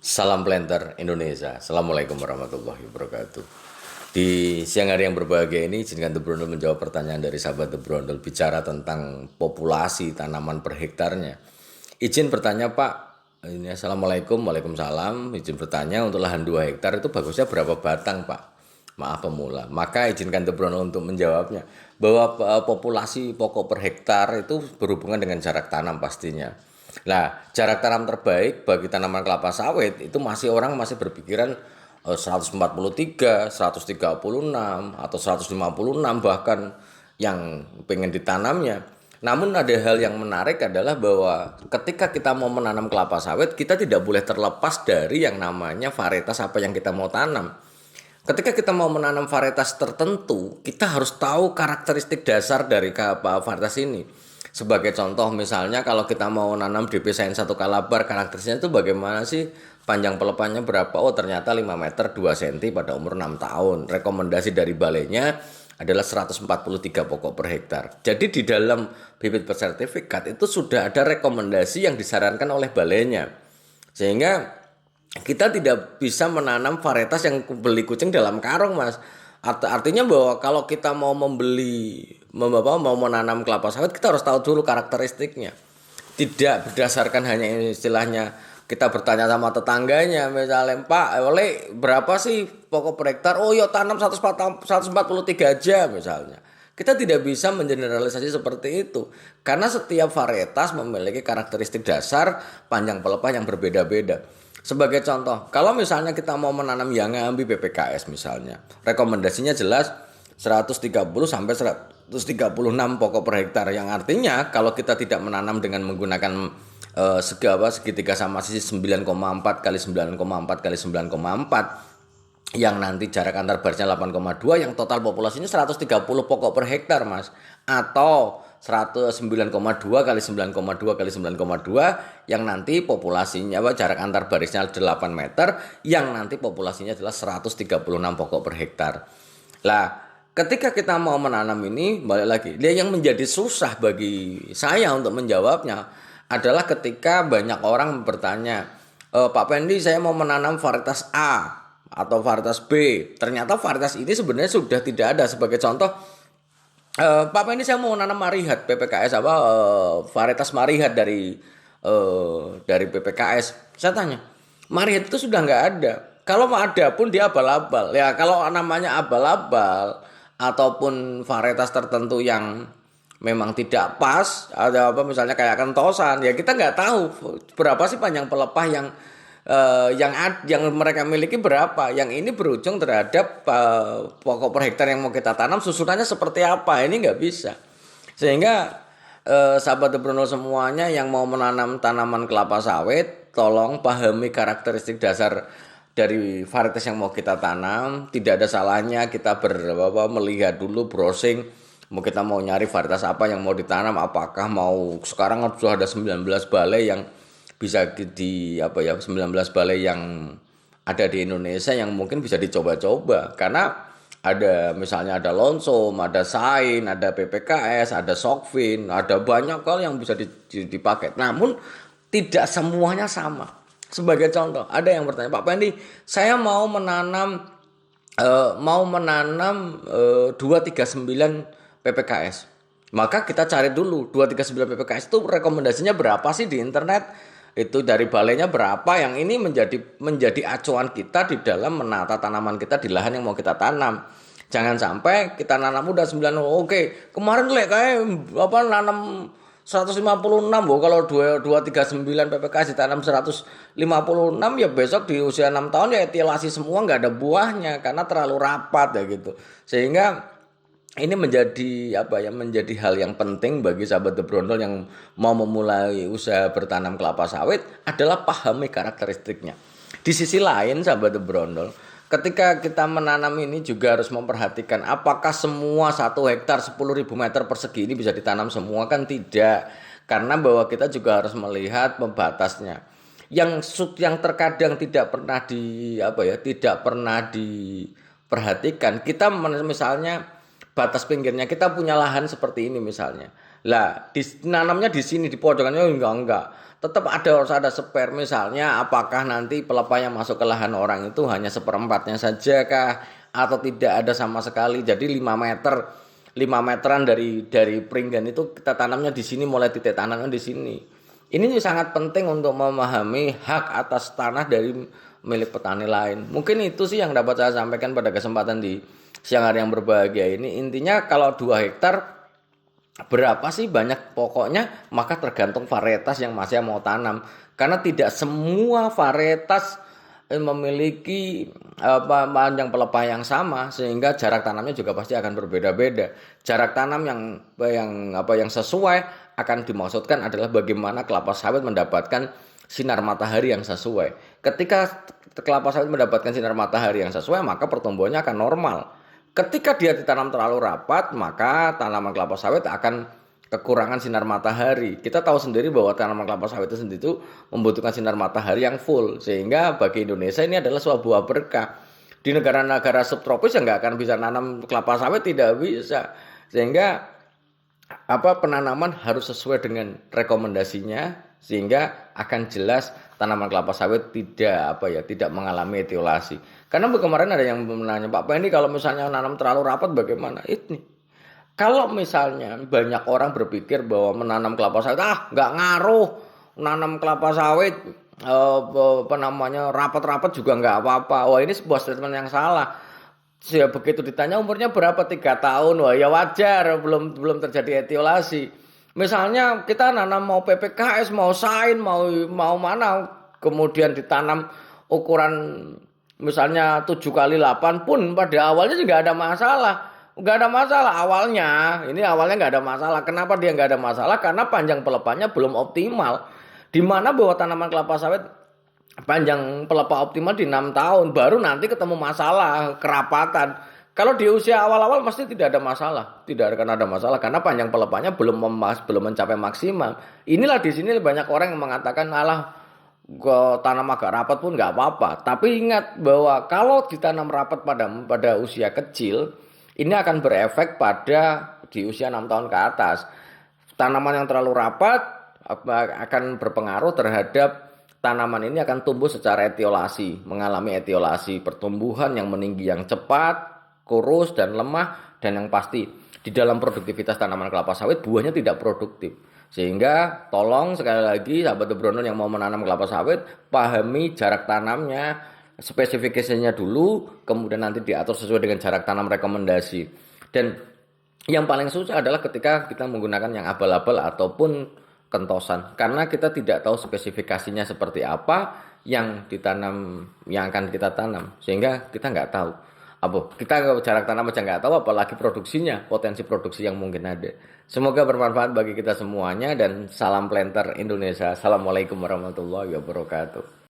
Salam Planter Indonesia. Assalamualaikum warahmatullahi wabarakatuh. Di siang hari yang berbahagia ini, izinkan The Brondol menjawab pertanyaan dari sahabat The Brondol bicara tentang populasi tanaman per hektarnya. Izin bertanya Pak, ini Assalamualaikum, Waalaikumsalam. Izin bertanya untuk lahan 2 hektar itu bagusnya berapa batang Pak? Maaf pemula. Maka izinkan The Brondol untuk menjawabnya. Bahwa populasi pokok per hektar itu berhubungan dengan jarak tanam pastinya. Nah, jarak tanam terbaik bagi tanaman kelapa sawit itu orang masih berpikiran 143, 136 atau 156 bahkan yang pengen ditanamnya. Namun ada hal yang menarik adalah bahwa ketika kita mau menanam kelapa sawit, kita tidak boleh terlepas dari yang namanya varietas apa yang kita mau tanam. Ketika kita mau menanam varietas tertentu, kita harus tahu karakteristik dasar dari varietas ini. Sebagai contoh misalnya kalau kita mau nanam DP Sains 1 Kalabar, karakteristiknya itu bagaimana sih? Panjang pelepahnya berapa? Oh ternyata 5 meter 2 cm pada umur 6 tahun. Rekomendasi dari balainya adalah 143 pokok per hektar. Jadi di dalam bibit bersertifikat itu sudah ada rekomendasi yang disarankan oleh balainya. Sehingga kita tidak bisa menanam varietas yang beli kucing dalam karung, Mas. Artinya bahwa kalau kita mau mau menanam kelapa sawit, kita harus tahu dulu karakteristiknya. Tidak berdasarkan hanya istilahnya kita bertanya sama tetangganya, misalnya Pak, oleh berapa sih pokok per hektar? Oh ya tanam 143 aja misalnya. Kita tidak bisa mengeneralisasi seperti itu. Karena setiap varietas memiliki karakteristik dasar panjang pelepah yang berbeda-beda. Sebagai contoh, kalau misalnya kita mau menanam Yangambi PPKS misalnya, rekomendasinya jelas 130 sampai 136 pokok per hektar, yang artinya kalau kita tidak menanam dengan menggunakan segitiga sama sisi 9,4 kali 9,4 kali 9,4 yang nanti jarak antar barisnya 8,2, yang total populasinya 130 pokok per hektar, Mas. Atau 109,2 kali 9,2 kali 9,2 yang nanti populasinya jarak antar barisnya 8 meter, yang nanti populasinya adalah 136 pokok per hektar. Lah, ketika kita mau menanam ini, balik lagi, dia yang menjadi susah bagi saya untuk menjawabnya adalah ketika banyak orang bertanya, Pak Pendi, saya mau menanam varietas A atau varietas B. Ternyata varietas ini sebenarnya sudah tidak ada. Sebagai contoh, Pak Pendi, saya mau nanam Marihat PPKS varietas Marihat dari PPKS. Saya tanya, Marihat itu sudah nggak ada. Kalau ada pun dia abal-abal. Ya kalau namanya abal-abal ataupun varietas tertentu yang memang tidak pas, ada apa misalnya kayak kentosan, ya kita nggak tahu berapa sih panjang pelepah yang mereka miliki berapa. Yang ini berujung terhadap pokok per hektar yang mau kita tanam susunannya seperti apa, ini nggak bisa. Sehingga sahabat The Brondol semuanya yang mau menanam tanaman kelapa sawit, tolong pahami karakteristik dasar dari varietas yang mau kita tanam. Tidak ada salahnya kita melihat dulu, browsing, kita mau nyari varietas apa yang mau ditanam, apakah mau sekarang sudah ada 19 balai yang bisa 19 balai yang ada di Indonesia yang mungkin bisa dicoba-coba. Karena ada misalnya ada Lonsom, ada Sain, ada PPKS, ada Sokvin, ada banyak hal yang bisa dipakai. Namun tidak semuanya sama. Sebagai contoh, ada yang bertanya, Pak Pendi, saya mau menanam 239 PPKS. Maka kita cari dulu 239 PPKS itu rekomendasinya berapa sih di internet? Itu dari balainya berapa, yang ini menjadi acuan kita di dalam menata tanaman kita di lahan yang mau kita tanam. Jangan sampai kita nanam udah 9, oke, kemarin kayak nanam 156, kalau 239 PPKS ditanam 156, ya besok di usia 6 tahun ya etilasi semua, nggak ada buahnya karena terlalu rapat ya gitu. Sehingga ini menjadi hal yang penting bagi sahabat The Brondol yang mau memulai usaha bertanam kelapa sawit adalah pahami karakteristiknya. Di sisi lain sahabat The Brondol, ketika kita menanam ini juga harus memperhatikan apakah semua 1 hektar 10.000 meter persegi ini bisa ditanam semua, kan tidak. Karena bahwa kita juga harus melihat pembatasnya. Yang terkadang tidak pernah diperhatikan. Kita misalnya batas pinggirnya kita punya lahan seperti ini misalnya. Lah, nanamnya di sini di pojokannya enggak. Tetap harus ada spare misalnya apakah nanti pelepah yang masuk ke lahan orang itu hanya seperempatnya saja kah atau tidak ada sama sekali. Jadi 5 meteran dari peringgan itu kita tanamnya di sini, mulai titik tanamnya di sini. Ini sangat penting untuk memahami hak atas tanah dari milik petani lain. Mungkin itu sih yang dapat saya sampaikan pada kesempatan di siang hari yang berbahagia ini. Intinya kalau 2 hektar berapa sih banyak, pokoknya maka tergantung varietas yang masih mau tanam. Karena tidak semua varietas memiliki panjang pelepah yang sama, sehingga jarak tanamnya juga pasti akan berbeda-beda. Jarak tanam yang sesuai akan dimaksudkan adalah bagaimana kelapa sawit mendapatkan sinar matahari yang sesuai. Ketika kelapa sawit mendapatkan sinar matahari yang sesuai, maka pertumbuhannya akan normal. Ketika dia ditanam terlalu rapat, maka tanaman kelapa sawit akan kekurangan sinar matahari. Kita tahu sendiri bahwa tanaman kelapa sawit itu sendiri itu membutuhkan sinar matahari yang full, sehingga bagi Indonesia ini adalah suatu buah berkah. Di negara-negara subtropis yang nggak akan bisa nanam kelapa sawit, tidak bisa. Sehingga penanaman harus sesuai dengan rekomendasinya, sehingga akan jelas tanaman kelapa sawit tidak mengalami etiolasi. Karena kemarin ada yang menanya, Pak Pendi, kalau misalnya nanam terlalu rapat bagaimana? Ini kalau misalnya banyak orang berpikir bahwa menanam kelapa sawit nggak ngaruh, menanam kelapa sawit rapat-rapat juga nggak apa-apa. Wah, ini sebuah statement yang salah. Ya, begitu ditanya umurnya berapa, 3 tahun, wah ya wajar, belum terjadi etiolasi. Misalnya kita nanam mau PPKS, mau sain, mau mana, kemudian ditanam ukuran misalnya 7x8 pun pada awalnya juga ada masalah. Nggak ada masalah awalnya. Ini awalnya nggak ada masalah. Kenapa dia nggak ada masalah? Karena panjang pelepahnya belum optimal. Di mana bahwa tanaman kelapa sawit panjang pelepah optimal di 6 tahun, baru nanti ketemu masalah kerapatan. Kalau di usia awal-awal pasti tidak ada masalah, tidak akan ada masalah karena panjang pelepahnya belum mencapai maksimal. Inilah di sini banyak orang yang mengatakan alah, tanam agak rapat pun nggak apa-apa. Tapi ingat bahwa kalau ditanam rapat pada usia kecil, ini akan berefek pada di usia 6 tahun ke atas. Tanaman yang terlalu rapat akan berpengaruh terhadap tanaman ini, akan tumbuh secara etiolasi, mengalami etiolasi, pertumbuhan yang meninggi yang cepat, kurus dan lemah, dan yang pasti di dalam produktivitas tanaman kelapa sawit buahnya tidak produktif. Sehingga tolong sekali lagi sahabat Brondol yang mau menanam kelapa sawit, pahami jarak tanamnya, spesifikasinya dulu, kemudian nanti diatur sesuai dengan jarak tanam rekomendasi. Dan yang paling susah adalah ketika kita menggunakan yang abal-abal ataupun kentosan, karena kita tidak tahu spesifikasinya seperti apa yang akan kita tanam, sehingga kita nggak tahu kita jarak tanam aja nggak tahu, apalagi produksinya, potensi produksi yang mungkin ada. Semoga bermanfaat bagi kita semuanya, dan salam planter Indonesia. Assalamualaikum warahmatullahi wabarakatuh.